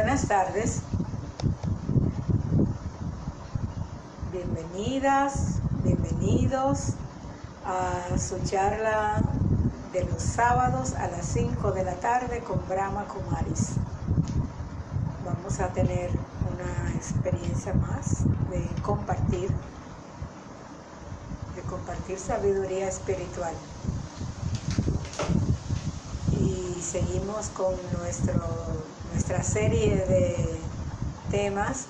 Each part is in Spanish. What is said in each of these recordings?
Buenas tardes, bienvenidas, bienvenidos a su charla de los sábados a las 5 de la tarde con Brahma Kumaris. Vamos a tener una experiencia más de compartir sabiduría espiritual. Y seguimos con nuestra serie de temas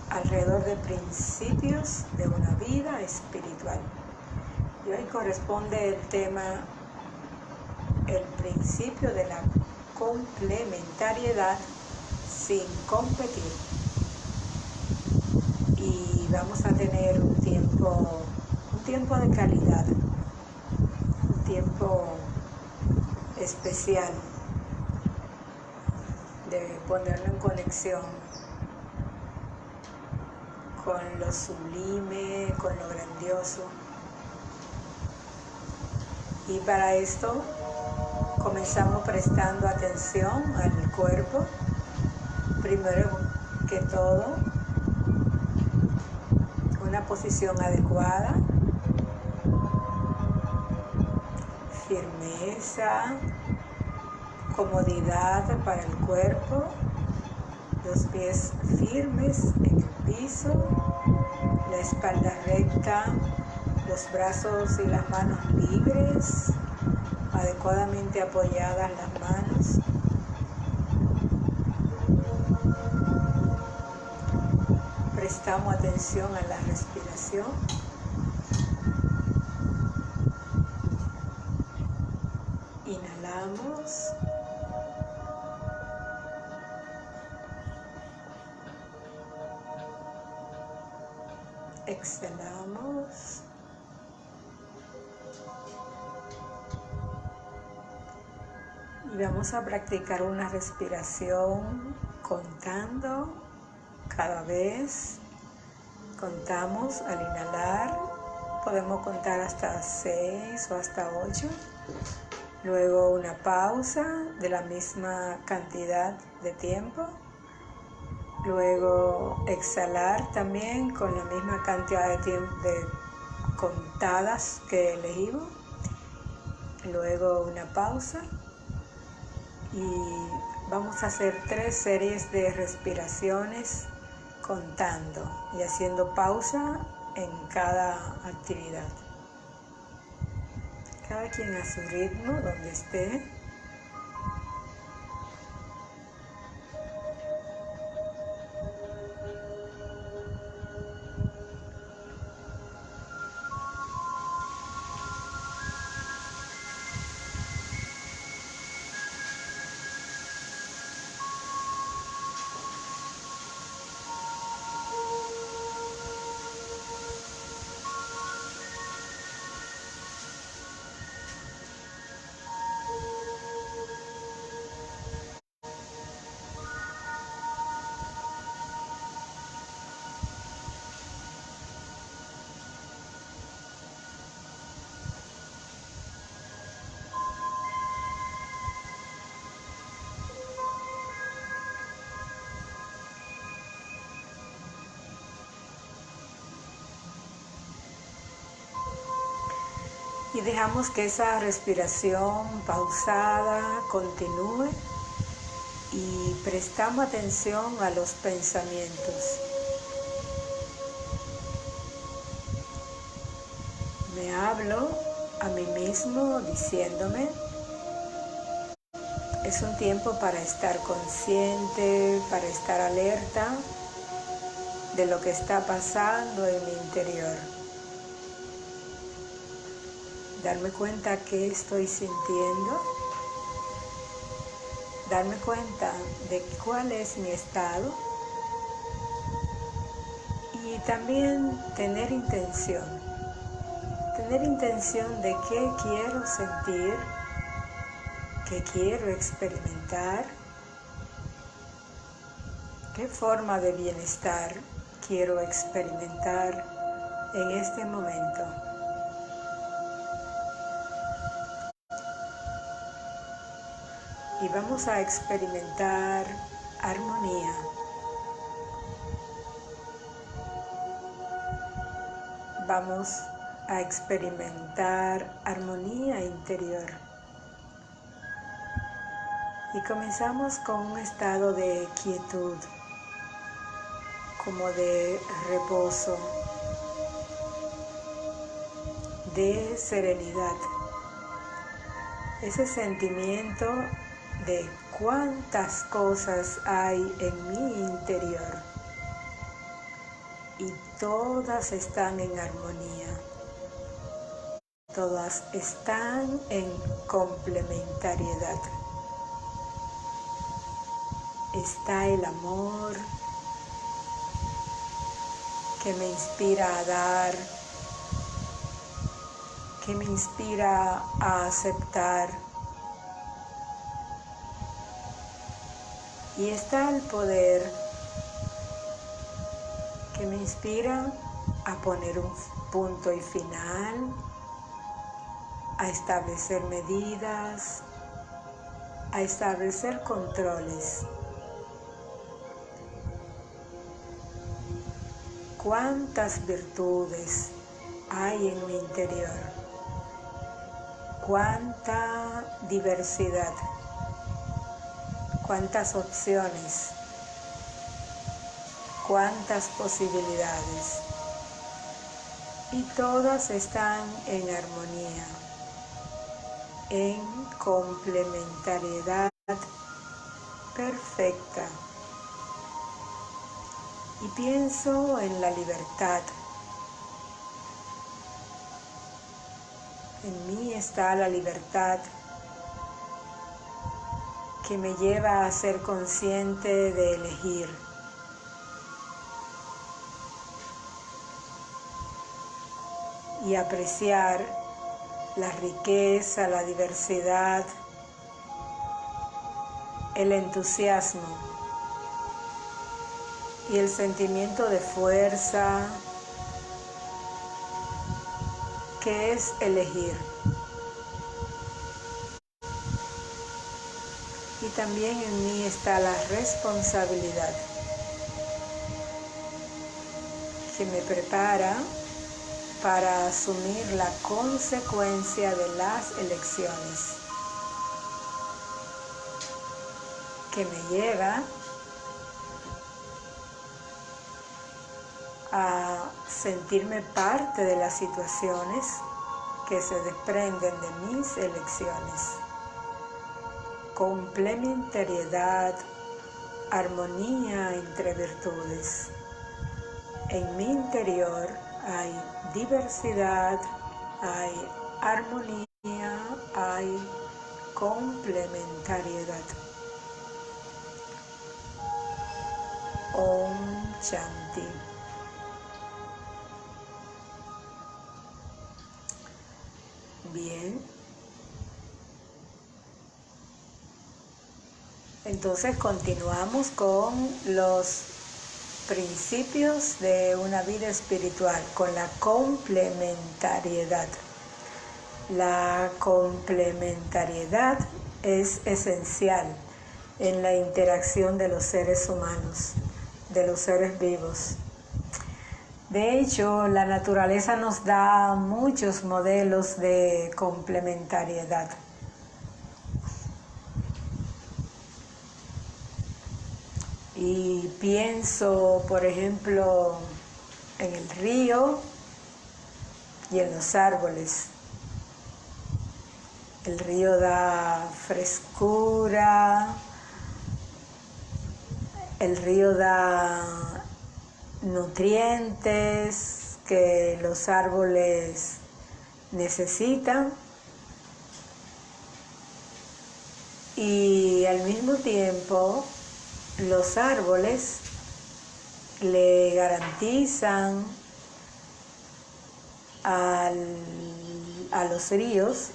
alrededor de principios de una vida espiritual. Y hoy corresponde el tema, el principio de la complementariedad sin competir. Y vamos a tener un tiempo de calidad, un tiempo especial de ponerlo en conexión con lo sublime, con lo grandioso. Y para esto comenzamos prestando atención al cuerpo. Primero que todo, una posición adecuada, firmeza, comodidad para el cuerpo, los pies firmes en el piso, la espalda recta, los brazos y las manos libres, adecuadamente apoyadas las manos. Prestamos atención a la respiración. Inhalamos. Exhalamos. Y vamos a practicar una respiración contando cada vez. Contamos al inhalar. Podemos contar hasta 6 o hasta 8. Luego una pausa de la misma cantidad de tiempo. Luego exhalar también con la misma cantidad de tiempo de contadas que elegimos. Luego una pausa. Y vamos a hacer 3 series de respiraciones contando y haciendo pausa en cada actividad. Cada quien a su ritmo, donde esté. Y dejamos que esa respiración pausada continúe y prestamos atención a los pensamientos. Me hablo a mí mismo diciéndome, es un tiempo para estar consciente, para estar alerta de lo que está pasando en mi interior. Darme cuenta qué estoy sintiendo, darme cuenta de cuál es mi estado y también tener intención de qué quiero sentir, qué quiero experimentar, qué forma de bienestar quiero experimentar en este momento. Y vamos a experimentar armonía. Vamos a experimentar armonía interior. Y comenzamos con un estado de quietud, como de reposo, de serenidad. Ese sentimiento de cuántas cosas hay en mi interior y todas están en armonía, todas están en complementariedad. Está el amor que me inspira a dar, que me inspira a aceptar. Y está el poder que me inspira a poner un punto y final, a establecer medidas, a establecer controles. ¿Cuántas virtudes hay en mi interior? ¿Cuánta diversidad? ¿Cuántas opciones? ¿Cuántas posibilidades? Y todas están en armonía, en complementariedad perfecta. Y pienso en la libertad. En mí está la libertad que me lleva a ser consciente de elegir. Y apreciar la riqueza, la diversidad, el entusiasmo y el sentimiento de fuerza que es elegir. Y también en mí está la responsabilidad que me prepara para asumir la consecuencia de las elecciones, que me lleva a sentirme parte de las situaciones que se desprenden de mis elecciones. Complementariedad, armonía entre virtudes. En mi interior hay diversidad, hay armonía, hay complementariedad. Om Shanti. Bien. Entonces continuamos con los principios de una vida espiritual, con la complementariedad. La complementariedad es esencial en la interacción de los seres humanos, de los seres vivos. De hecho, la naturaleza nos da muchos modelos de complementariedad. Y pienso, por ejemplo, en el río y en los árboles. El río da frescura, el río da nutrientes que los árboles necesitan, y al mismo tiempo los árboles le garantizan a los ríos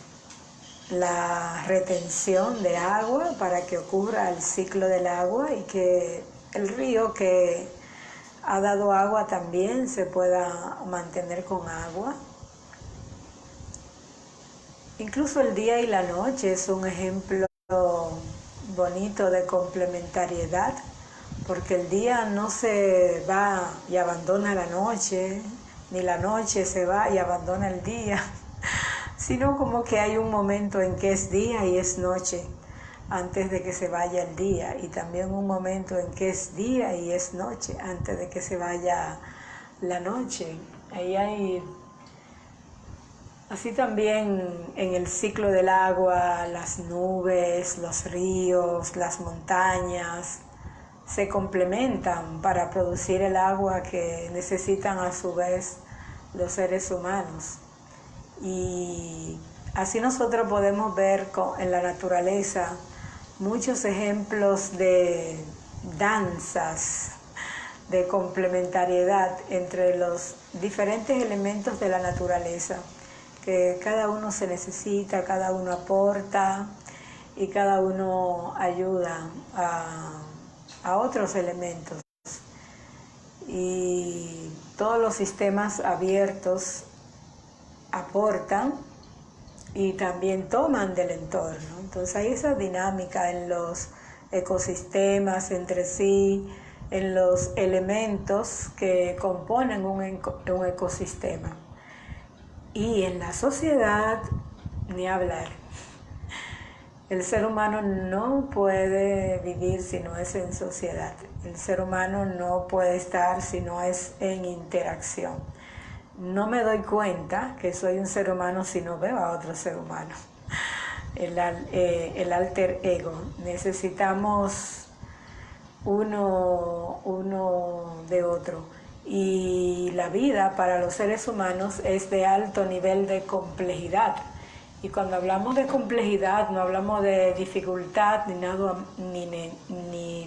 la retención de agua para que ocurra el ciclo del agua y que el río que ha dado agua también se pueda mantener con agua. Incluso el día y la noche es un ejemplo bonito de complementariedad. porque el día no se va y abandona la noche, ni la noche se va y abandona el día, sino como que hay un momento en que es día y es noche antes de que se vaya el día, y también un momento en que es día y es noche antes de que se vaya la noche. Ahí hay, así también en el ciclo del agua, las nubes, los ríos, las montañas se complementan para producir el agua que necesitan a su vez los seres humanos. Y así nosotros podemos ver en la naturaleza muchos ejemplos de danzas, de complementariedad entre los diferentes elementos de la naturaleza, que cada uno se necesita, cada uno aporta y cada uno ayuda a otros elementos. Y todos los sistemas abiertos aportan y también toman del entorno. Entonces hay esa dinámica en los ecosistemas entre sí, en los elementos que componen un ecosistema. Y en la sociedad, ni hablar. El ser humano no puede vivir si no es en sociedad. El ser humano no puede estar si no es en interacción. No me doy cuenta que soy un ser humano si no veo a otro ser humano. El alter ego. Necesitamos uno de otro. Y la vida para los seres humanos es de alto nivel de complejidad. Y cuando hablamos de complejidad no hablamos de dificultad ni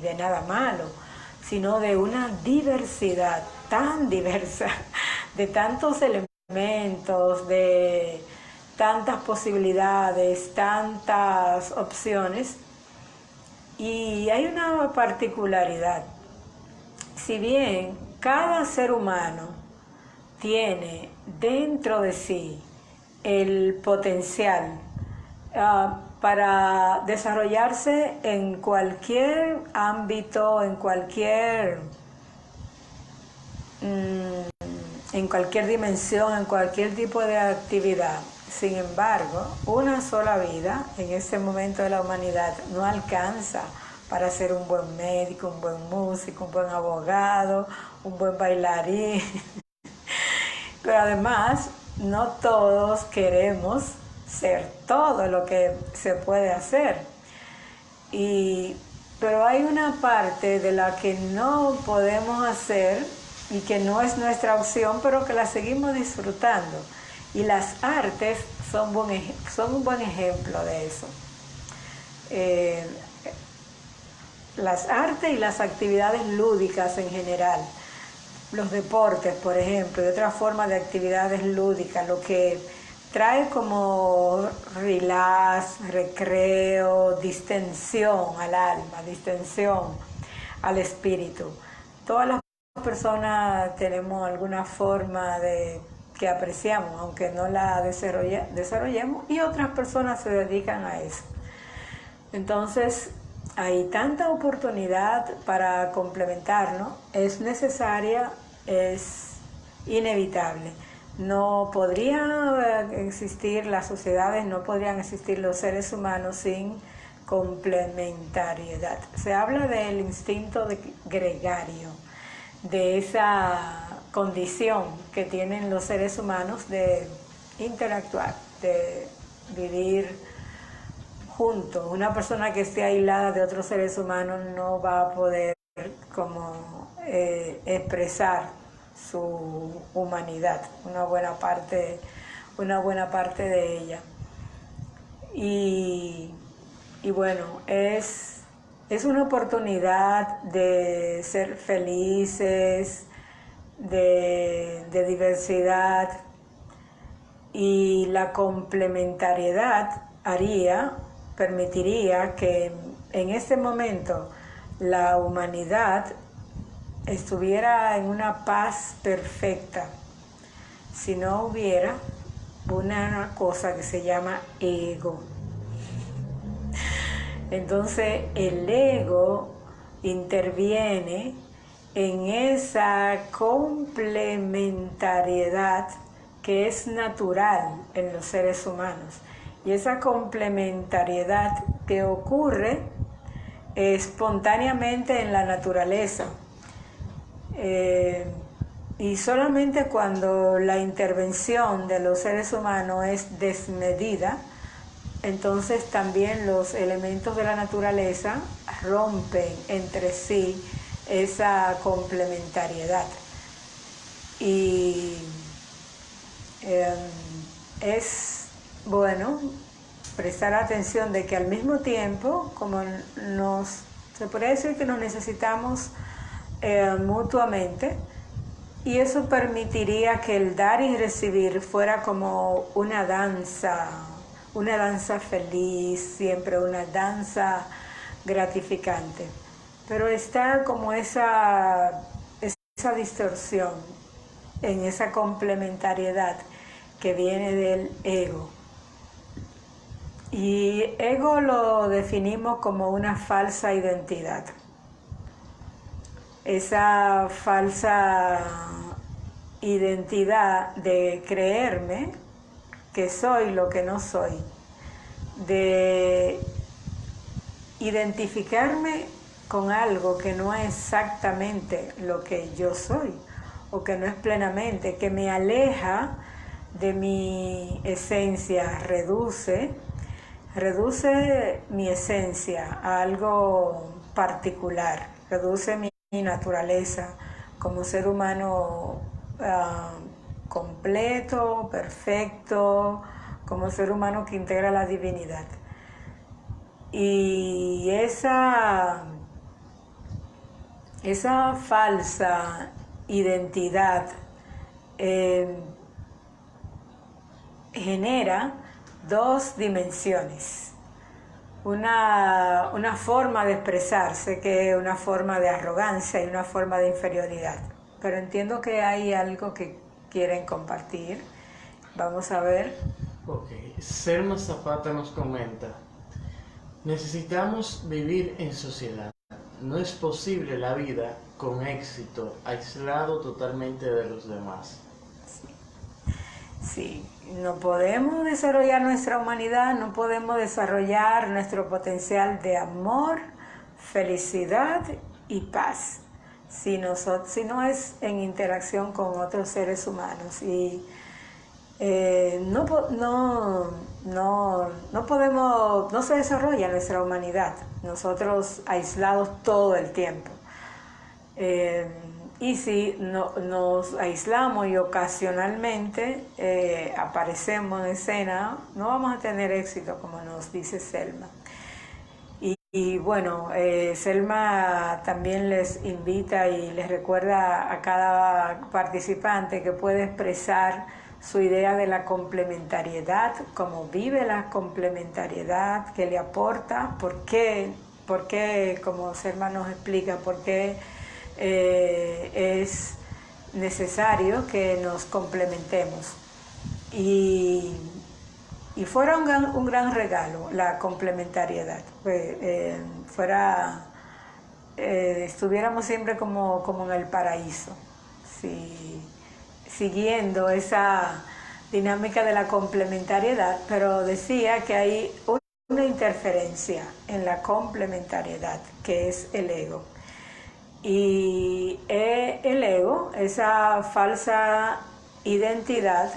de nada malo, sino de una diversidad tan diversa, de tantos elementos, de tantas posibilidades, tantas opciones. Y hay una particularidad. Si bien cada ser humano tiene dentro de sí el potencial para desarrollarse en cualquier ámbito, en cualquier dimensión, en cualquier tipo de actividad. Sin embargo, una sola vida en este momento de la humanidad no alcanza para ser un buen médico, un buen músico, un buen abogado, un buen bailarín. Pero además, no todos queremos ser todo lo que se puede hacer. Pero hay una parte de la que no podemos hacer y que no es nuestra opción, pero que la seguimos disfrutando. Y las artes son un buen ejemplo de eso. Las artes y las actividades lúdicas en general, los deportes, por ejemplo, y otras formas de actividades lúdicas, lo que trae como relax, recreo, distensión al alma, distensión al espíritu. Todas las personas tenemos alguna forma que apreciamos, aunque no la desarrollemos, y otras personas se dedican a eso. Entonces, hay tanta oportunidad para complementarnos, es necesaria, es inevitable. No podría existir las sociedades, no podrían existir los seres humanos sin complementariedad. Se habla del instinto gregario, de esa condición que tienen los seres humanos de interactuar, de vivir juntos. Una persona que esté aislada de otros seres humanos no va a poder expresar su humanidad, una buena parte de ella. Y bueno, es una oportunidad de ser felices, de diversidad, y la complementariedad permitiría que en este momento la humanidad estuviera en una paz perfecta si no hubiera una cosa que se llama ego. Entonces el ego interviene en esa complementariedad que es natural en los seres humanos. Y esa complementariedad que ocurre espontáneamente en la naturaleza. Y solamente cuando la intervención de los seres humanos es desmedida, entonces también los elementos de la naturaleza rompen entre sí esa complementariedad. Y es bueno prestar atención de que al mismo tiempo, como se podría decir que nos necesitamos mutuamente, y eso permitiría que el dar y recibir fuera como una danza feliz, siempre una danza gratificante. Pero está como esa distorsión en esa complementariedad que viene del ego. Y ego lo definimos como una falsa identidad. Esa falsa identidad de creerme que soy lo que no soy, de identificarme con algo que no es exactamente lo que yo soy, o que no es plenamente, que me aleja de mi esencia, reduce mi esencia a algo particular, reduce mi naturaleza como ser humano completo, perfecto, como ser humano que integra la divinidad. Y esa falsa identidad genera dos dimensiones. Una forma de expresarse que es una forma de arrogancia y una forma de inferioridad. Pero entiendo que hay algo que quieren compartir. Vamos a ver. Ok, Selma Zapata nos comenta: necesitamos vivir en sociedad. No es posible la vida con éxito, aislado totalmente de los demás. Sí, no podemos desarrollar nuestra humanidad, no podemos desarrollar nuestro potencial de amor, felicidad y paz si no es en interacción con otros seres humanos. Y no se desarrolla nuestra humanidad, nosotros aislados todo el tiempo. Y si nos aislamos y ocasionalmente aparecemos en escena, no vamos a tener éxito, como nos dice Selma. Y bueno, Selma también les invita y les recuerda a cada participante que puede expresar su idea de la complementariedad, cómo vive la complementariedad, qué le aporta, por qué, como Selma nos explica, por qué es necesario que nos complementemos. Y fuera un gran regalo la complementariedad, estuviéramos siempre como en el paraíso, siguiendo esa dinámica de la complementariedad, pero decía que hay una interferencia en la complementariedad, que es el ego. Y el ego, esa falsa identidad,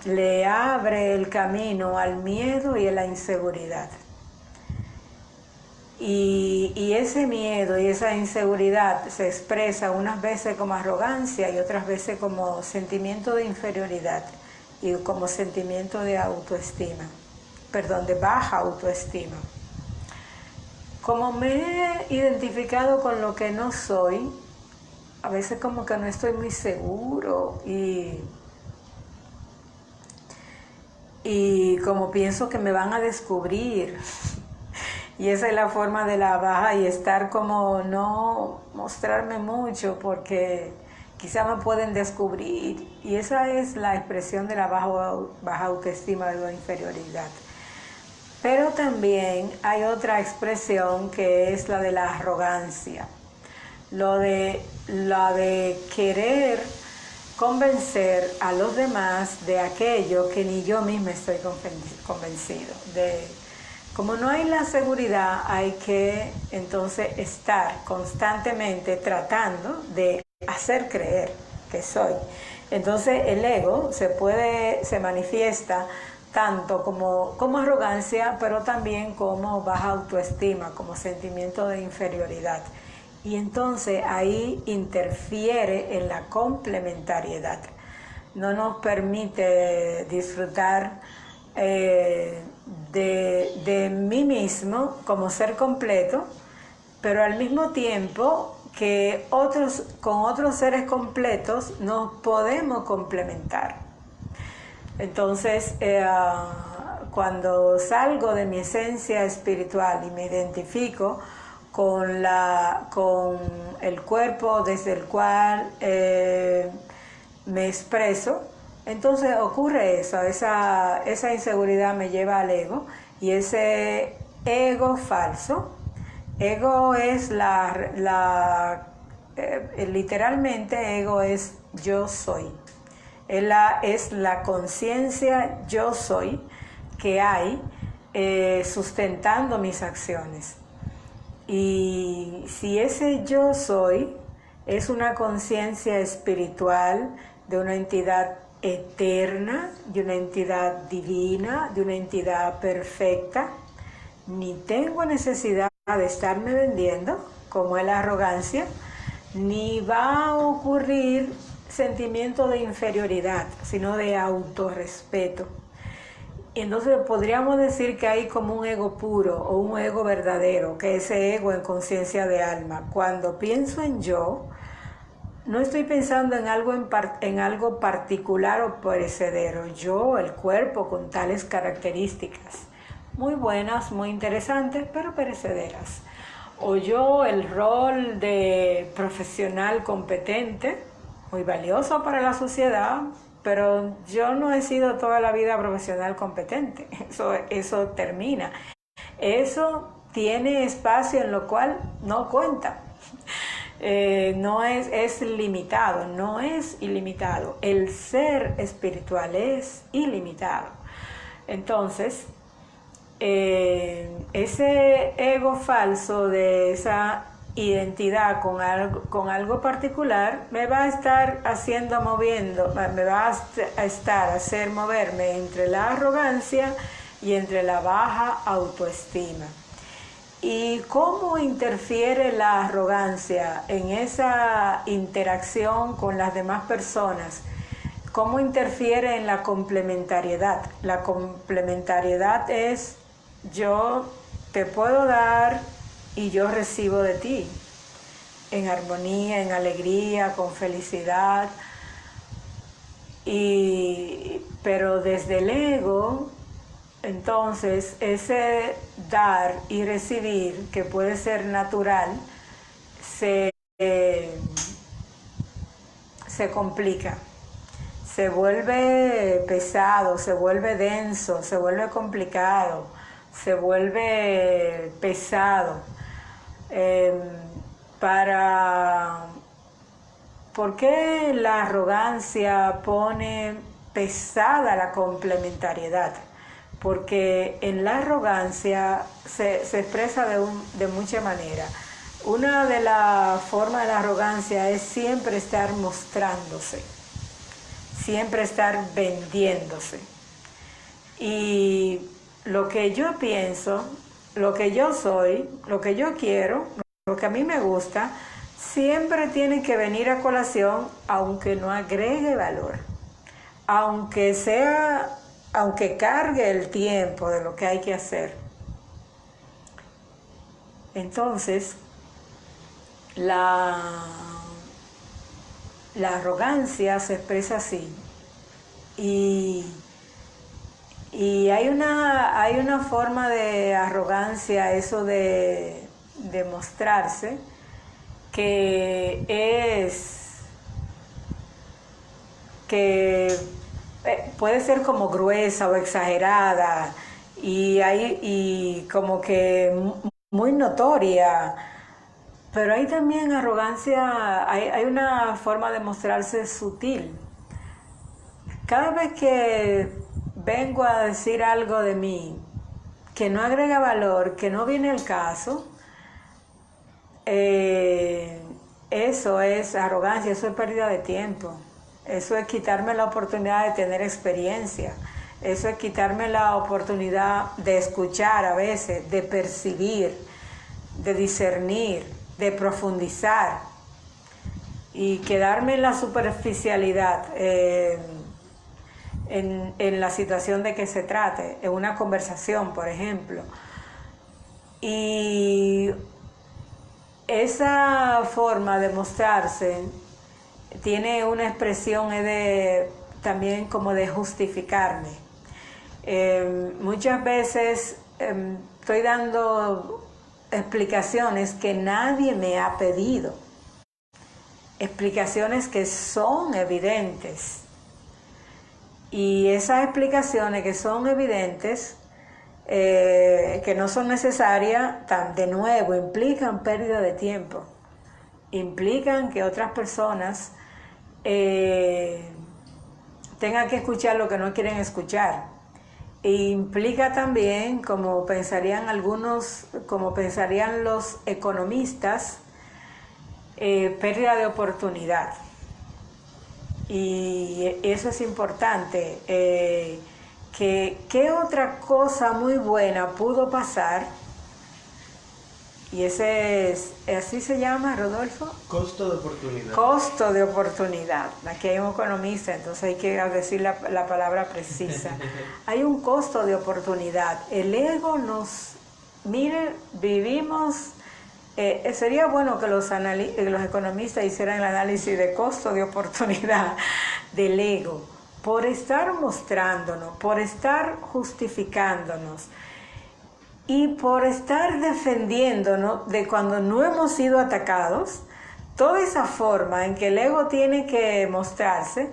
le abre el camino al miedo y a la inseguridad. Y ese miedo y esa inseguridad se expresa unas veces como arrogancia y otras veces como sentimiento de inferioridad y como sentimiento de de baja autoestima. Como me he identificado con lo que no soy, a veces como que no estoy muy seguro y como pienso que me van a descubrir. Y esa es la forma de la baja, y estar como no mostrarme mucho porque quizá me pueden descubrir. Y esa es la expresión de la baja autoestima, de la inferioridad. Pero también hay otra expresión que es la de la arrogancia, la de querer convencer a los demás de aquello que ni yo misma estoy convencido. Como no hay la seguridad, hay que entonces estar constantemente tratando de hacer creer que soy. Entonces el ego se manifiesta tanto como arrogancia, pero también como baja autoestima, como sentimiento de inferioridad. Y entonces ahí interfiere en la complementariedad. No nos permite disfrutar de mí mismo como ser completo, pero al mismo tiempo que con otros seres completos nos podemos complementar. Entonces, cuando salgo de mi esencia espiritual y me identifico con el cuerpo desde el cual me expreso, entonces ocurre eso, esa inseguridad me lleva al ego, y ese ego falso, ego es literalmente ego es yo soy, es la conciencia yo soy que hay sustentando mis acciones. Y si ese yo soy es una conciencia espiritual de una entidad eterna, de una entidad divina, de una entidad perfecta, ni tengo necesidad de estarme vendiendo, como es la arrogancia, ni va a ocurrir sentimiento de inferioridad, sino de autorrespeto. Entonces podríamos decir que hay como un ego puro o un ego verdadero, que es ese ego en conciencia de alma. Cuando pienso en yo, no estoy pensando en algo particular o perecedero. Yo, el cuerpo con tales características, muy buenas, muy interesantes, pero perecederas. O yo, el rol de profesional competente, muy valioso para la sociedad, pero yo no he sido toda la vida profesional competente. Eso termina. Eso tiene espacio en lo cual no cuenta. No es limitado, no es ilimitado. El ser espiritual es ilimitado. Entonces, ese ego falso de esa identidad con algo particular me va a estar me va a estar hacer moverme entre la arrogancia y entre la baja autoestima. ¿Y cómo interfiere la arrogancia en esa interacción con las demás personas? ¿Cómo interfiere en la complementariedad? La complementariedad es yo te puedo dar y yo recibo de ti, en armonía, en alegría, con felicidad. Pero desde el ego, entonces ese dar y recibir, que puede ser natural, se complica, se vuelve pesado, se vuelve denso, se vuelve complicado, se vuelve pesado. ¿Por qué la arrogancia pone pesada la complementariedad? Porque en la arrogancia se expresa de muchas maneras. Una de las formas de la arrogancia es siempre estar mostrándose, siempre estar vendiéndose. Y lo que yo pienso, lo que yo soy, lo que yo quiero, lo que a mí me gusta, siempre tiene que venir a colación, aunque no agregue valor, aunque cargue el tiempo de lo que hay que hacer. Entonces, la arrogancia se expresa así. Y hay una forma de arrogancia, eso de mostrarse, que puede ser como gruesa o exagerada, y como que muy notoria. Pero hay también arrogancia, hay una forma de mostrarse sutil. Cada vez que vengo a decir algo de mí que no agrega valor, que no viene al caso, eso es arrogancia, eso es pérdida de tiempo, eso es quitarme la oportunidad de tener experiencia, eso es quitarme la oportunidad de escuchar a veces, de percibir, de discernir, de profundizar y quedarme en la superficialidad en la situación de que se trate, en una conversación, por ejemplo. Y esa forma de mostrarse tiene una expresión también como de justificarme. Muchas veces estoy dando explicaciones que nadie me ha pedido, explicaciones que son evidentes. Y esas explicaciones que son evidentes, que no son necesarias, de nuevo, implican pérdida de tiempo, implican que otras personas tengan que escuchar lo que no quieren escuchar. E implica también, como pensarían algunos, como pensarían los economistas, pérdida de oportunidad. Y eso es importante. ¿Qué otra cosa muy buena pudo pasar? Y así se llama, Rodolfo. Costo de oportunidad. Costo de oportunidad. Aquí hay un economista, entonces hay que decir la palabra precisa. Hay un costo de oportunidad. El ego miren, vivimos. Sería bueno que los economistas hicieran el análisis de costo de oportunidad del ego, por estar mostrándonos, por estar justificándonos y por estar defendiéndonos de cuando no hemos sido atacados. Toda esa forma en que el ego tiene que mostrarse,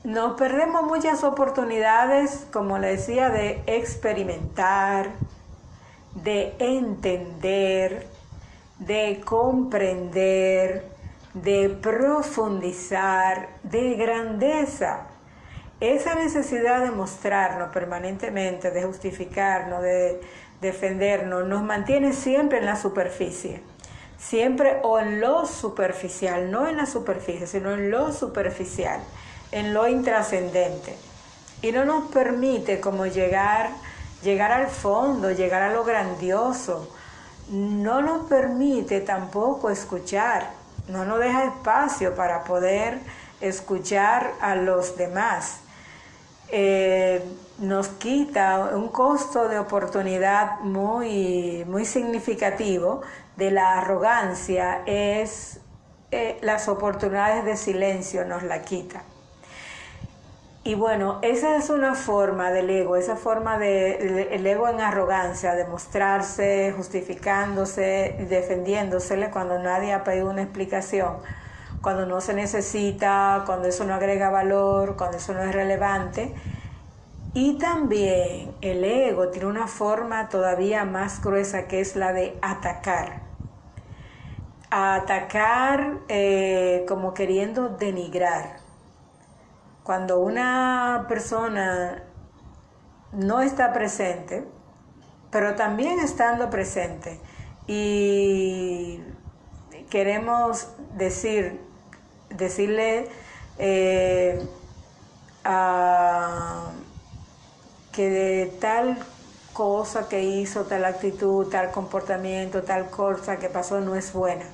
nos perdemos muchas oportunidades, como le decía, de experimentar, de entender, de comprender, de profundizar, de grandeza. Esa necesidad de mostrarnos permanentemente, de justificarnos, de defendernos, nos mantiene siempre en la superficie, siempre o en lo superficial, no en la superficie, sino en lo superficial, en lo intrascendente, y no nos permite como llegar al fondo, llegar a lo grandioso. No nos permite tampoco escuchar, no nos deja espacio para poder escuchar a los demás. Nos quita un costo de oportunidad muy, muy significativo de la arrogancia, es las oportunidades de silencio nos la quita. Y bueno, esa es una forma del ego, esa forma el ego en arrogancia, de mostrarse, justificándose, defendiéndosele cuando nadie ha pedido una explicación, cuando no se necesita, cuando eso no agrega valor, cuando eso no es relevante. Y también el ego tiene una forma todavía más gruesa, que es la de atacar. Atacar como queriendo denigrar. Cuando una persona no está presente, pero también estando presente, y queremos decirle que de tal cosa que hizo, tal actitud, tal comportamiento, tal cosa que pasó no es buena.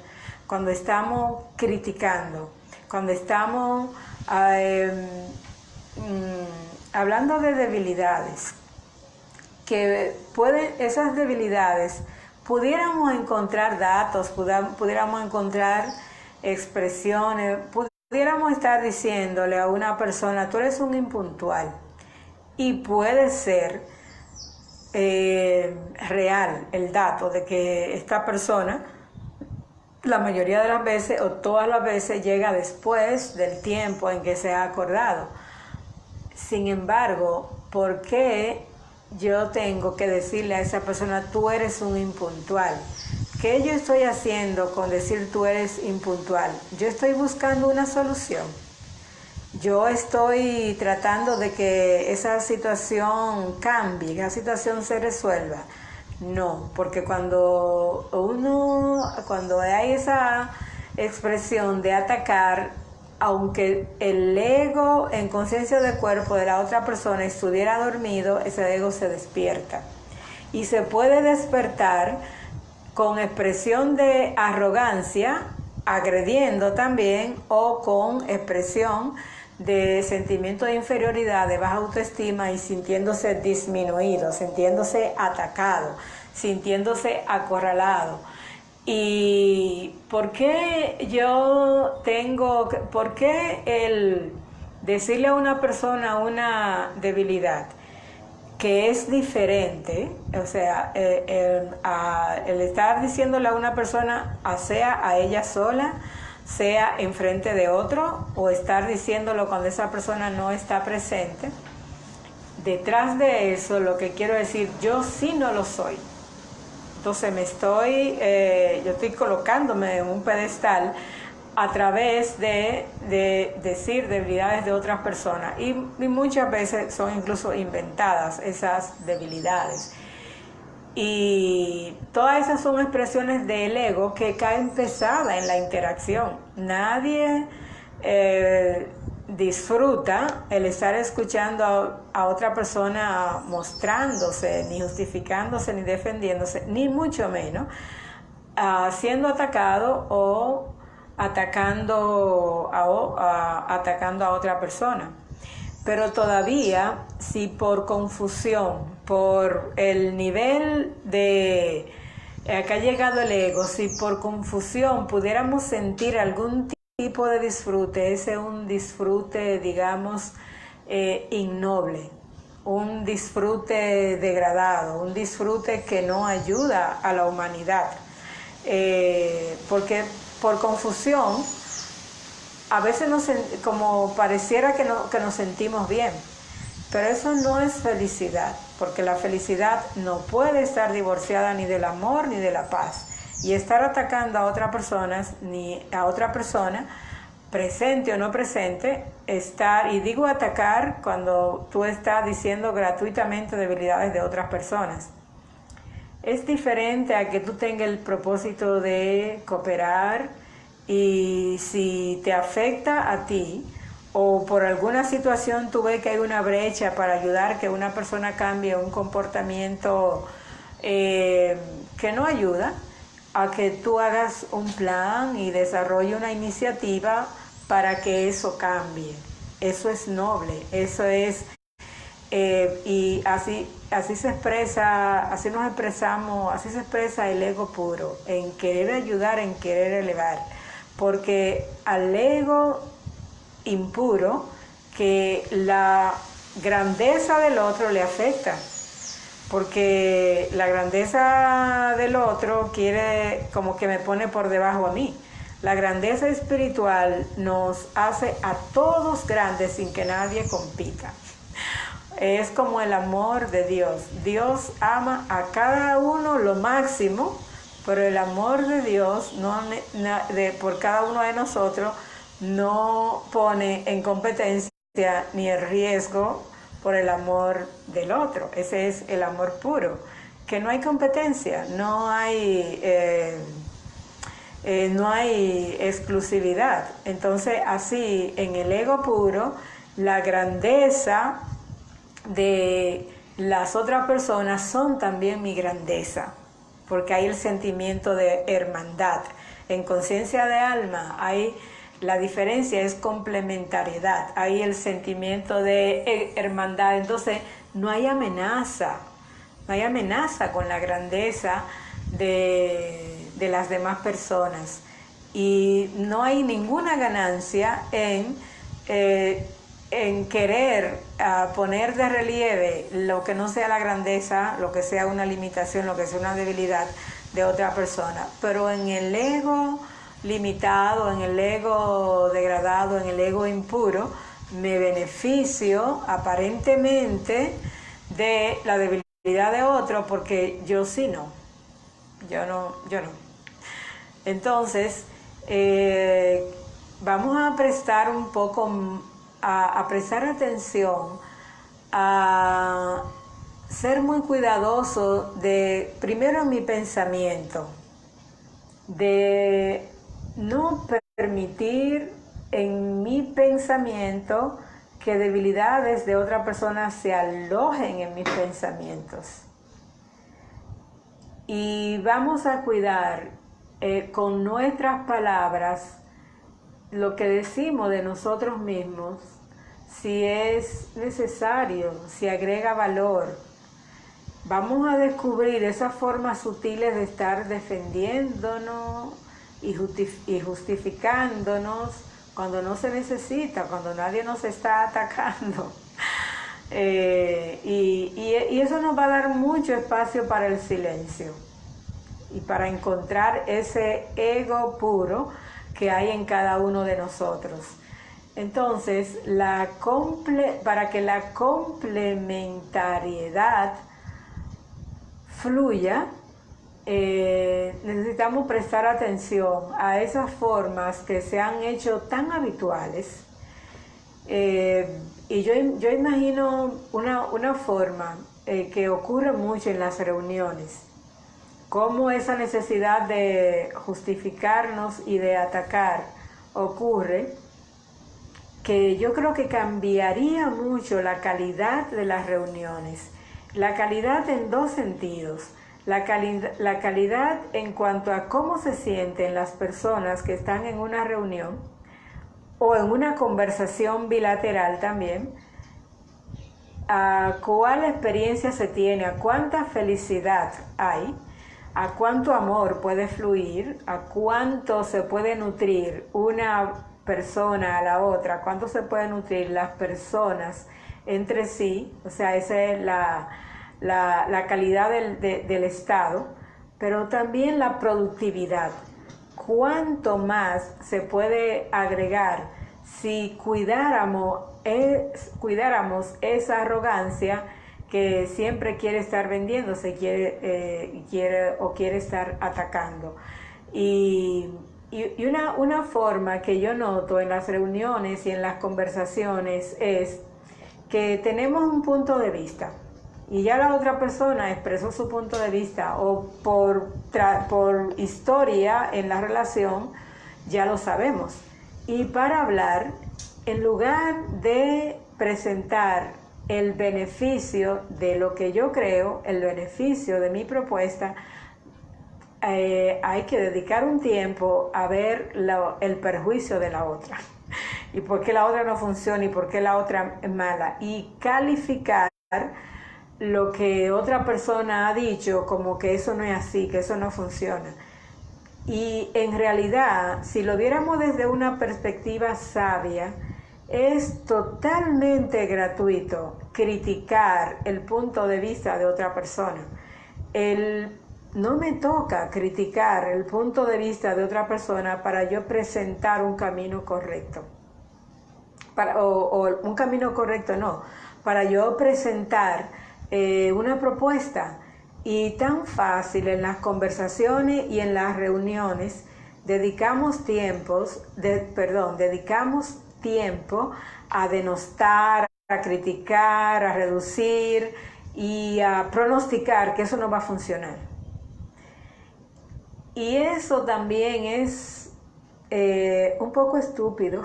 Cuando estamos criticando, cuando estamos hablando de debilidades, que esas debilidades pudiéramos encontrar datos, pudiéramos encontrar expresiones, pudiéramos estar diciéndole a una persona: tú eres un impuntual, y puede ser real el dato de que esta persona, la mayoría de las veces o todas las veces, llega después del tiempo en que se ha acordado. Sin embargo, ¿por qué yo tengo que decirle a esa persona, tú eres un impuntual. ¿Qué yo estoy haciendo con decir tú eres impuntual? Yo estoy buscando una solución. Yo estoy tratando de que esa situación cambie, que esa situación se resuelva. No, porque cuando hay esa expresión de atacar, aunque el ego en conciencia de cuerpo de la otra persona estuviera dormido, ese ego se despierta. Y se puede despertar con expresión de arrogancia, agrediendo también, o con expresión de sentimiento de inferioridad, de baja autoestima y sintiéndose disminuido, sintiéndose atacado, sintiéndose acorralado. ¿Y por qué por qué el decirle a una persona una debilidad que es diferente, o sea, el estar diciéndole a una persona, sea a ella sola, sea enfrente de otro, o estar diciéndolo cuando esa persona no está presente? Detrás de eso, lo que quiero decir, yo sí no lo soy. Entonces yo estoy colocándome en un pedestal a través de decir debilidades de otras personas, y muchas veces son incluso inventadas esas debilidades. Y todas esas son expresiones del ego que caen pesadas en la interacción. Nadie disfruta el estar escuchando a otra persona mostrándose, ni justificándose, ni defendiéndose, ni mucho menos siendo atacado o atacando a otra persona. Pero todavía, si por confusión, por el nivel de que ha llegado el ego, si por confusión pudiéramos sentir algún tipo de disfrute, ese es un disfrute, digamos, innoble, un disfrute degradado, un disfrute que no ayuda a la humanidad, porque por confusión a veces como pareciera que nos sentimos bien, pero eso no es felicidad, porque la felicidad no puede estar divorciada ni del amor ni de la paz. Y estar atacando a otra persona, presente o no presente, y digo atacar cuando tú estás diciendo gratuitamente debilidades de otras personas. Es diferente a que tú tengas el propósito de cooperar, y si te afecta a ti o por alguna situación tú ves que hay una brecha para ayudar que una persona cambie un comportamiento que no ayuda, a que tú hagas un plan y desarrolle una iniciativa para que eso cambie. Eso es noble, eso es y así se expresa, así nos expresamos, así se expresa el ego puro, en querer ayudar, en querer elevar. Porque al ego impuro, que la grandeza del otro le afecta, porque la grandeza del otro quiere como que me pone por debajo a mí. La grandeza espiritual nos hace a todos grandes sin que nadie compita. Es como el amor de Dios. Dios ama a cada uno lo máximo, pero el amor de Dios por cada uno de nosotros no pone en competencia ni en riesgo por el amor del otro. Ese es el amor puro, que no hay competencia, no hay exclusividad. Entonces, así, en el ego puro, la grandeza de las otras personas son también mi grandeza, porque hay el sentimiento de hermandad. En conciencia de alma la diferencia es complementariedad, hay el sentimiento de hermandad. Entonces no hay amenaza con la grandeza de las demás personas, y no hay ninguna ganancia en querer poner de relieve lo que no sea la grandeza, lo que sea una limitación, lo que sea una debilidad de otra persona. Pero en el ego limitado, en el ego degradado, en el ego impuro, me beneficio aparentemente de la debilidad de otro, porque yo sí no. Yo no. Entonces, vamos a prestar un poco, a prestar atención, a ser muy cuidadoso de, primero en mi pensamiento, de no permitir en mi pensamiento que debilidades de otra persona se alojen en mis pensamientos. Y vamos a cuidar con nuestras palabras lo que decimos de nosotros mismos, si es necesario, si agrega valor. Vamos a descubrir esas formas sutiles de estar defendiéndonos y justificándonos cuando no se necesita, cuando nadie nos está atacando. Y eso nos va a dar mucho espacio para el silencio y para encontrar ese ego puro que hay en cada uno de nosotros. Entonces, para que la complementariedad fluya, necesitamos prestar atención a esas formas que se han hecho tan habituales. Y yo imagino una forma que ocurre mucho en las reuniones, cómo esa necesidad de justificarnos y de atacar ocurre, que yo creo que cambiaría mucho la calidad de las reuniones. La calidad en dos sentidos. La calidad en cuanto a cómo se sienten las personas que están en una reunión o en una conversación bilateral también, a cuál experiencia se tiene, a cuánta felicidad hay, a cuánto amor puede fluir, a cuánto se puede nutrir una persona a la otra, cuánto se pueden nutrir las personas entre sí. O sea, esa es la calidad del estado, pero también la productividad. Cuánto más se puede agregar si cuidáramos esa arrogancia que siempre quiere estar vendiéndose, quiere estar atacando. Y una forma que yo noto en las reuniones y en las conversaciones es que tenemos un punto de vista y ya la otra persona expresó su punto de vista, o por historia en la relación ya lo sabemos. Y para hablar, en lugar de presentar el beneficio de lo que yo creo, el beneficio de mi propuesta, hay que dedicar un tiempo a ver el perjuicio de la otra y por qué la otra no funciona y por qué la otra es mala, y calificar lo que otra persona ha dicho como que eso no es así, que eso no funciona. Y en realidad, si lo viéramos desde una perspectiva sabia, es totalmente gratuito criticar el punto de vista de otra persona. No me toca criticar el punto de vista de otra persona para yo presentar un camino correcto. Un camino correcto no, para yo presentar una propuesta. Y tan fácil en las conversaciones y en las reuniones dedicamos tiempo a denostar, a criticar, a reducir y a pronosticar que eso no va a funcionar. Y eso también es un poco estúpido,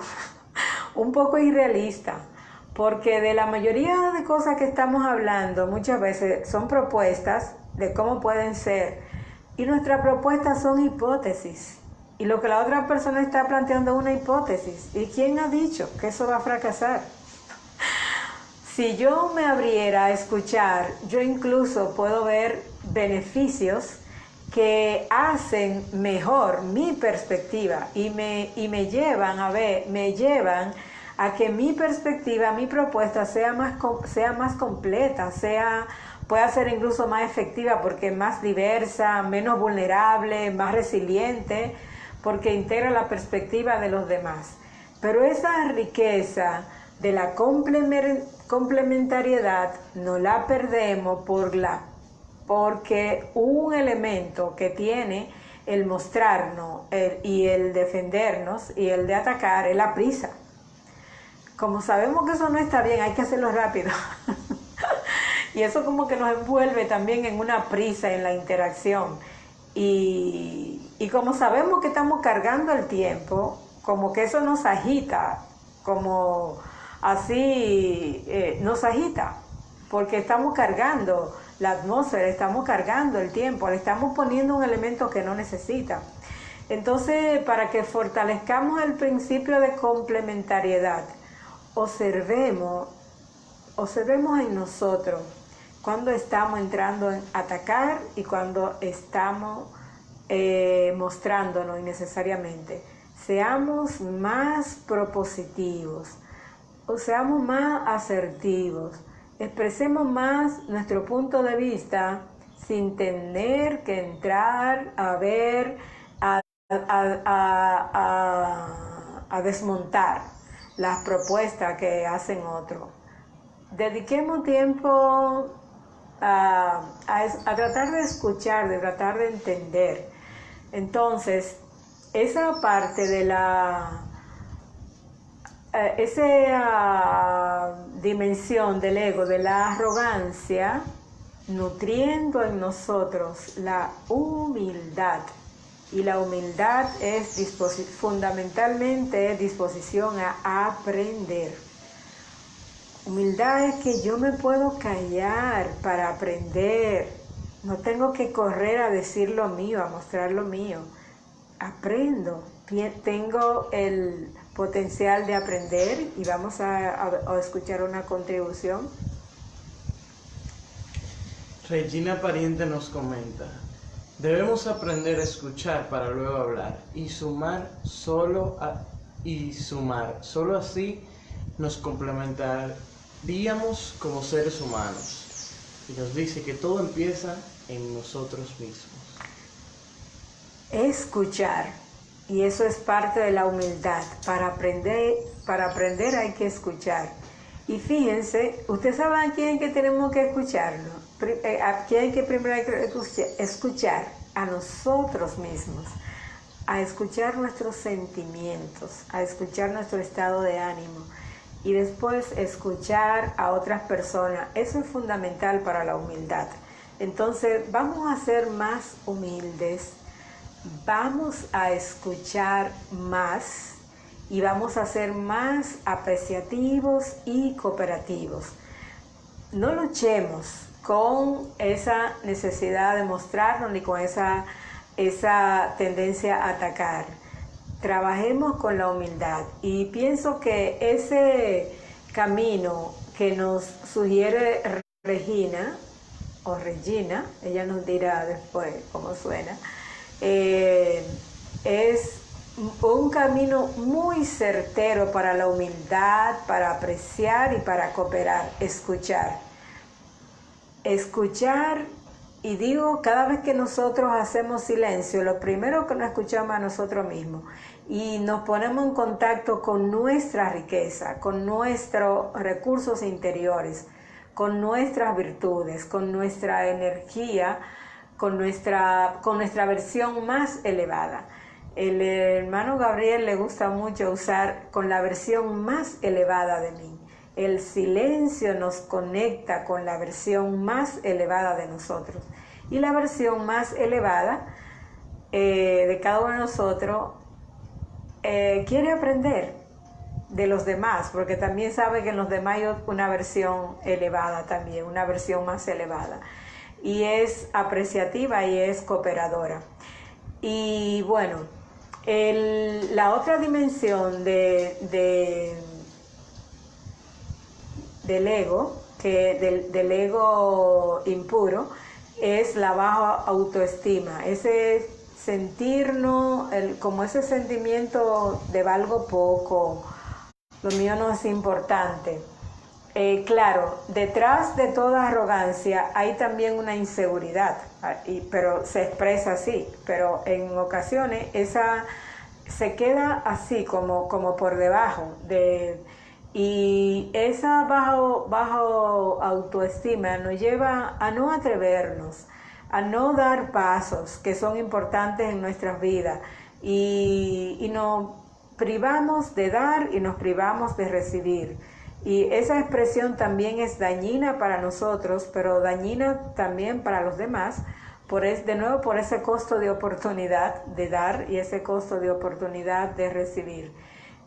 un poco irrealista, porque de la mayoría de cosas que estamos hablando muchas veces son propuestas de cómo pueden ser, y nuestras propuestas son hipótesis, y lo que la otra persona está planteando es una hipótesis. ¿Y quién ha dicho que eso va a fracasar? Si yo me abriera a escuchar, yo incluso puedo ver beneficios que hacen mejor mi perspectiva y me llevan a que mi perspectiva, mi propuesta sea más completa, pueda ser incluso más efectiva, porque es más diversa, menos vulnerable, más resiliente, porque integra la perspectiva de los demás. Pero esa riqueza de la complementariedad no la perdemos por la porque un elemento que tiene el mostrarnos y el defendernos y el de atacar es la prisa. Como sabemos que eso no está bien, hay que hacerlo rápido. Y eso como que nos envuelve también en una prisa en la interacción. Y como sabemos que estamos cargando el tiempo, como que eso nos agita, como así nos agita, porque estamos cargando la atmósfera, estamos cargando el tiempo, le estamos poniendo un elemento que no necesita. Entonces, para que fortalezcamos el principio de complementariedad, observemos en nosotros cuando estamos entrando en atacar y cuando estamos mostrándonos innecesariamente. Seamos más propositivos, o seamos más asertivos, expresemos más nuestro punto de vista sin tener que entrar a ver, a desmontar las propuestas que hacen otros. Dediquemos tiempo a tratar de escuchar, de tratar de entender. Entonces, esa parte de esa dimensión del ego, de la arrogancia, nutriendo en nosotros la humildad. Y la humildad es fundamentalmente disposición a aprender. Humildad es que yo me puedo callar para aprender. No tengo que correr a decir lo mío, a mostrar lo mío. Aprendo. Tengo el potencial de aprender y vamos a escuchar una contribución. Regina Pariente nos comenta: debemos aprender a escuchar para luego hablar y sumar, solo así nos complementaríamos como seres humanos. Y nos dice que todo empieza en nosotros mismos. Escuchar, y eso es parte de la humildad. Para aprender hay que escuchar. Y fíjense, ustedes saben a quién que tenemos que escucharlo. A quién que primero hay que escuchar, a nosotros mismos, a escuchar nuestros sentimientos, a escuchar nuestro estado de ánimo y después escuchar a otras personas. Eso es fundamental para la humildad. Entonces vamos a ser más humildes, vamos a escuchar más y vamos a ser más apreciativos y cooperativos. No luchemos con esa necesidad de mostrarnos ni con esa tendencia a atacar. Trabajemos con la humildad y pienso que ese camino que nos sugiere Regina, ella nos dirá después cómo suena, es un camino muy certero para la humildad, para apreciar y para cooperar. Escuchar, y digo, cada vez que nosotros hacemos silencio, lo primero que nos escuchamos a nosotros mismos y nos ponemos en contacto con nuestra riqueza, con nuestros recursos interiores, con nuestras virtudes, con nuestra energía, con nuestra versión más elevada. El hermano Gabriel le gusta mucho usar con la versión más elevada de mí. El silencio nos conecta con la versión más elevada de nosotros. Y la versión más elevada de cada uno de nosotros quiere aprender de los demás, porque también sabe que en los demás hay una versión elevada también, una versión más elevada. Y es apreciativa y es cooperadora. Y bueno, la otra dimensión del ego, del ego impuro, es la baja autoestima, ese sentirnos, como ese sentimiento de valgo poco, lo mío no es importante. Claro, detrás de toda arrogancia hay también una inseguridad, pero se expresa así, pero en ocasiones esa se queda así como por debajo Y esa bajo autoestima nos lleva a no atrevernos, a no dar pasos que son importantes en nuestras vidas y nos privamos de dar y nos privamos de recibir. Y esa expresión también es dañina para nosotros, pero dañina también para los demás, de nuevo por ese costo de oportunidad de dar y ese costo de oportunidad de recibir.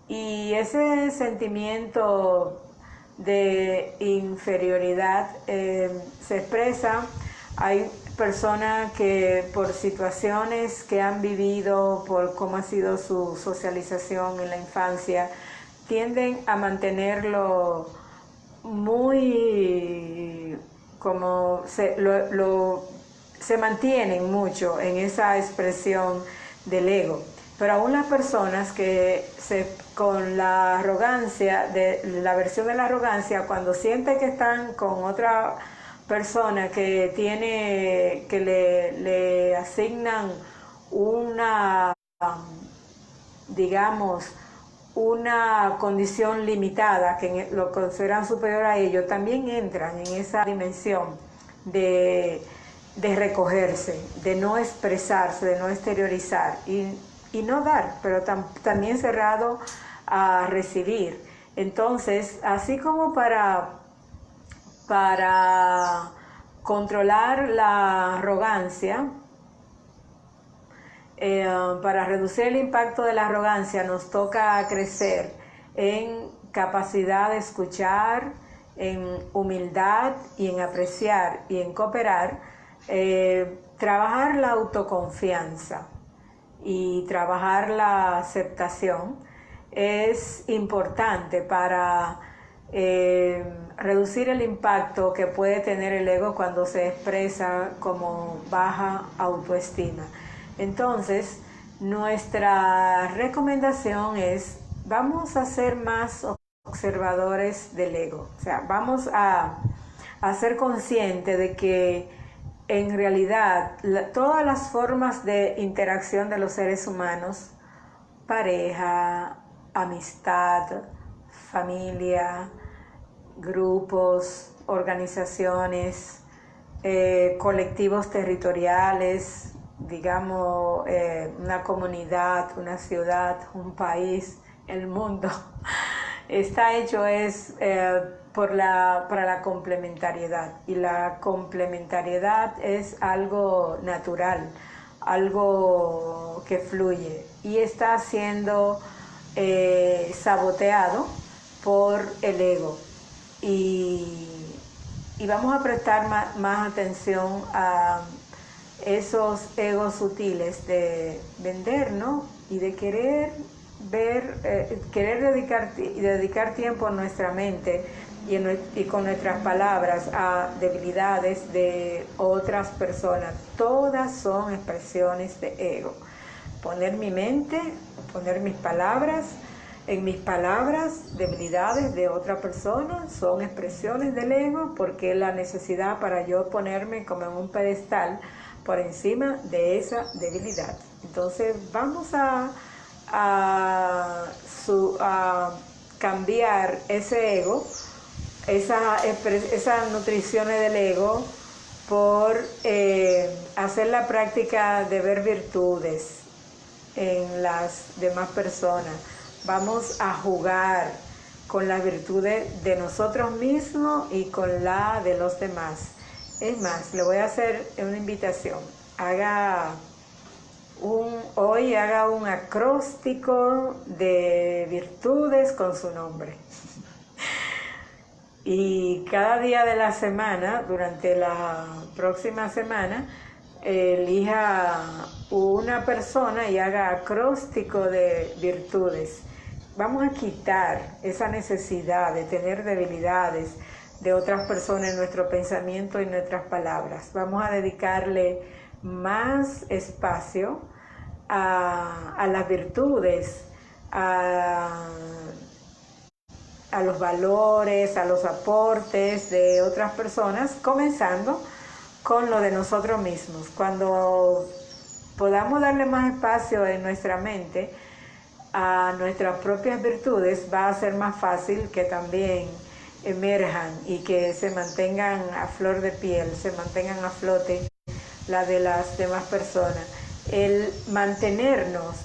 Y ese sentimiento de inferioridad se expresa. Hay personas que por situaciones que han vivido, por cómo ha sido su socialización en la infancia, tienden a mantenerlo muy como se mantienen mucho en esa expresión del ego. Pero aún las personas que con la arrogancia, la versión de la arrogancia, cuando sienten que están con otra persona que le asignan una, digamos, una condición limitada, que lo consideran superior a ellos, también entran en esa dimensión de recogerse, de no expresarse, de no exteriorizar y no dar, pero también cerrado a recibir. Entonces, así como para controlar la arrogancia, para reducir el impacto de la arrogancia nos toca crecer en capacidad de escuchar, en humildad y en apreciar y en cooperar, trabajar la autoconfianza y trabajar la aceptación es importante para reducir el impacto que puede tener el ego cuando se expresa como baja autoestima. Entonces, nuestra recomendación es, vamos a ser más observadores del ego. O sea, vamos a ser conscientes de que en realidad todas las formas de interacción de los seres humanos, pareja, amistad, familia, grupos, organizaciones, colectivos territoriales, digamos, una comunidad, una ciudad, un país, el mundo, está hecho para la complementariedad, y la complementariedad es algo natural, algo que fluye y está siendo saboteado por el ego y vamos a prestar más atención a esos egos sutiles de vender, ¿no? Y de querer dedicar tiempo a nuestra mente y con nuestras palabras a debilidades de otras personas. Todas son expresiones de ego. Poner mi mente, poner mis palabras, en mis palabras, debilidades de otra persona, son expresiones del ego, porque es la necesidad para yo ponerme como en un pedestal por encima de esa debilidad. Entonces vamos a cambiar ese ego, esas nutriciones del ego, por hacer la práctica de ver virtudes en las demás personas. Vamos a jugar con las virtudes de nosotros mismos y con la de los demás. Es más, le voy a hacer una invitación. Hoy haga un acróstico de virtudes con su nombre. Y cada día de la semana, durante la próxima semana, elija una persona y haga acróstico de virtudes. Vamos a quitar esa necesidad de tener debilidades de otras personas en nuestro pensamiento y nuestras palabras. Vamos a dedicarle más espacio a las virtudes, a los valores, a los aportes de otras personas, comenzando con lo de nosotros mismos. Cuando podamos darle más espacio en nuestra mente a nuestras propias virtudes, va a ser más fácil que también emerjan y que se mantengan a flor de piel, se mantengan a flote la de las demás personas. El mantenernos,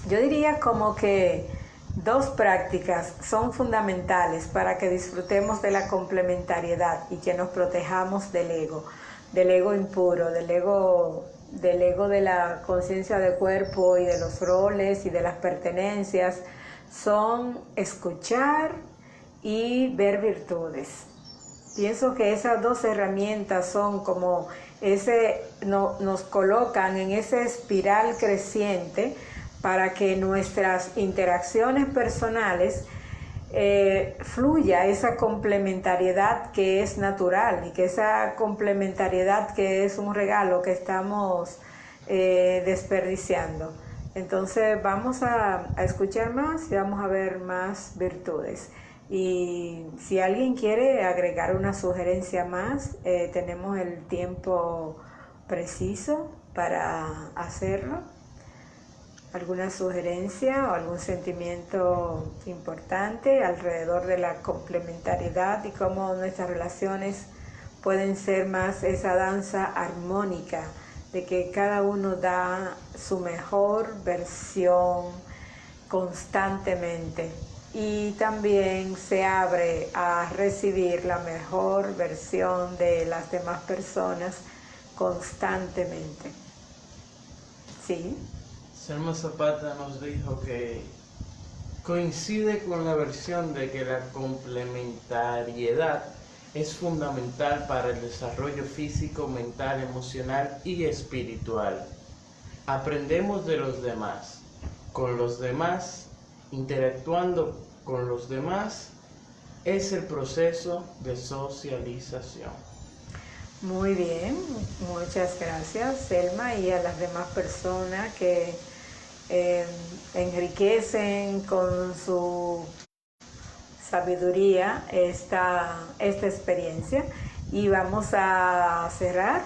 yo diría como que dos prácticas son fundamentales para que disfrutemos de la complementariedad y que nos protejamos del ego impuro, del ego de la conciencia de cuerpo y de los roles y de las pertenencias, son escuchar y ver virtudes. Pienso que esas dos herramientas son como nos colocan en esa espiral creciente para que nuestras interacciones personales fluya esa complementariedad que es natural y que esa complementariedad que es un regalo que estamos desperdiciando. Entonces vamos a escuchar más y vamos a ver más virtudes. Y si alguien quiere agregar una sugerencia más, tenemos el tiempo preciso para hacerlo. ¿Alguna sugerencia o algún sentimiento importante alrededor de la complementariedad y cómo nuestras relaciones pueden ser más esa danza armónica de que cada uno da su mejor versión constantemente y también se abre a recibir la mejor versión de las demás personas constantemente? ¿Sí? Selma Zapata nos dijo que coincide con la versión de que la complementariedad es fundamental para el desarrollo físico, mental, emocional y espiritual. Aprendemos de los demás, con los demás, interactuando con los demás, es el proceso de socialización. Muy bien, muchas gracias, Selma, y a las demás personas que enriquecen con su sabiduría esta experiencia. Y vamos a cerrar.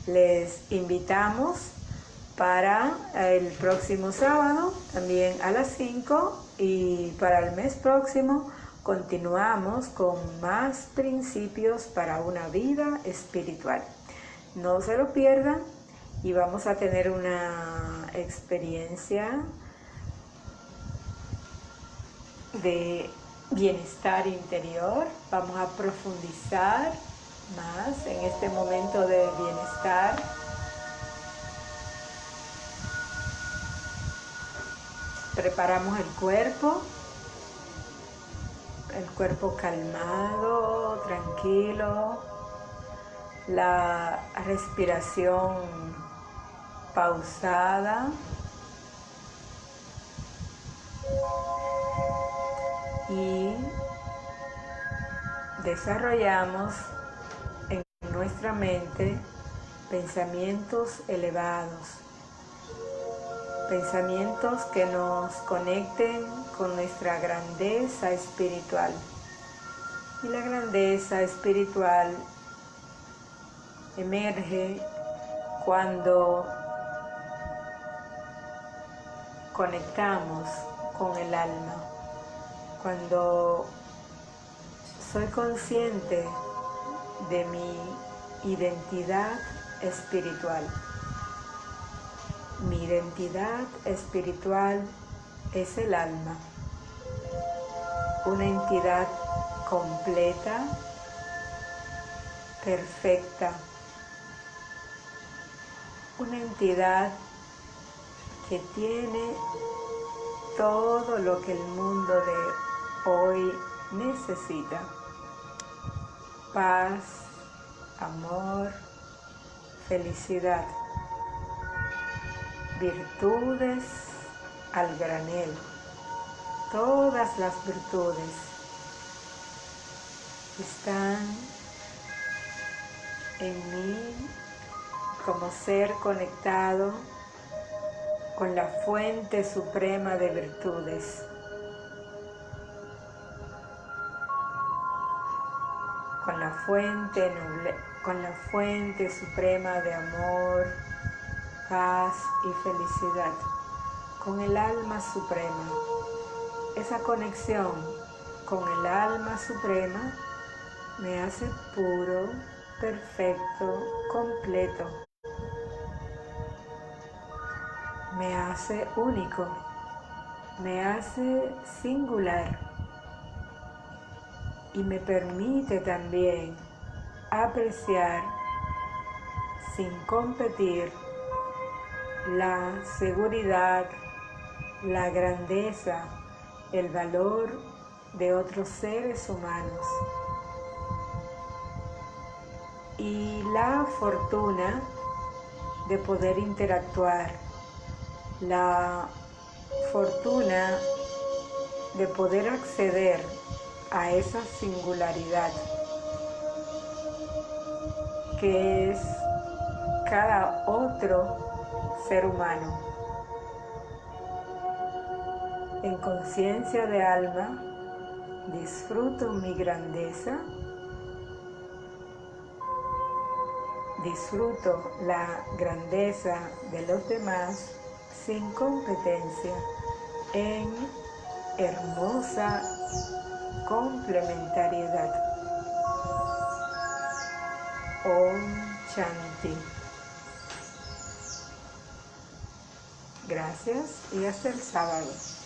Les invitamos para el próximo sábado, también a las 5, y para el mes próximo continuamos con más principios para una vida espiritual. No se lo pierdan y vamos a tener una experiencia de bienestar interior. Vamos a profundizar más en este momento de bienestar. Preparamos el cuerpo calmado, tranquilo, la respiración pausada y desarrollamos en nuestra mente pensamientos elevados, pensamientos que nos conecten con nuestra grandeza espiritual. Y la grandeza espiritual emerge cuando conectamos con el alma, cuando soy consciente de mi identidad espiritual. Mi identidad espiritual es el alma, una entidad completa, perfecta, una entidad que tiene todo lo que el mundo de hoy necesita: paz, amor, felicidad, virtudes al granel. Todas las virtudes están en mí como ser conectado con la fuente suprema de virtudes, con la fuente suprema de amor, paz y felicidad, con el alma suprema. Esa conexión con el alma suprema me hace puro, perfecto, completo. Me hace único, me hace singular y me permite también apreciar sin competir la seguridad, la grandeza, el valor de otros seres humanos y la fortuna de poder interactuar, la fortuna de poder acceder a esa singularidad que es cada otro ser humano. En conciencia de alma, disfruto mi grandeza, disfruto la grandeza de los demás sin competencia, en hermosa complementariedad. Om Shanti. Gracias y hasta el sábado.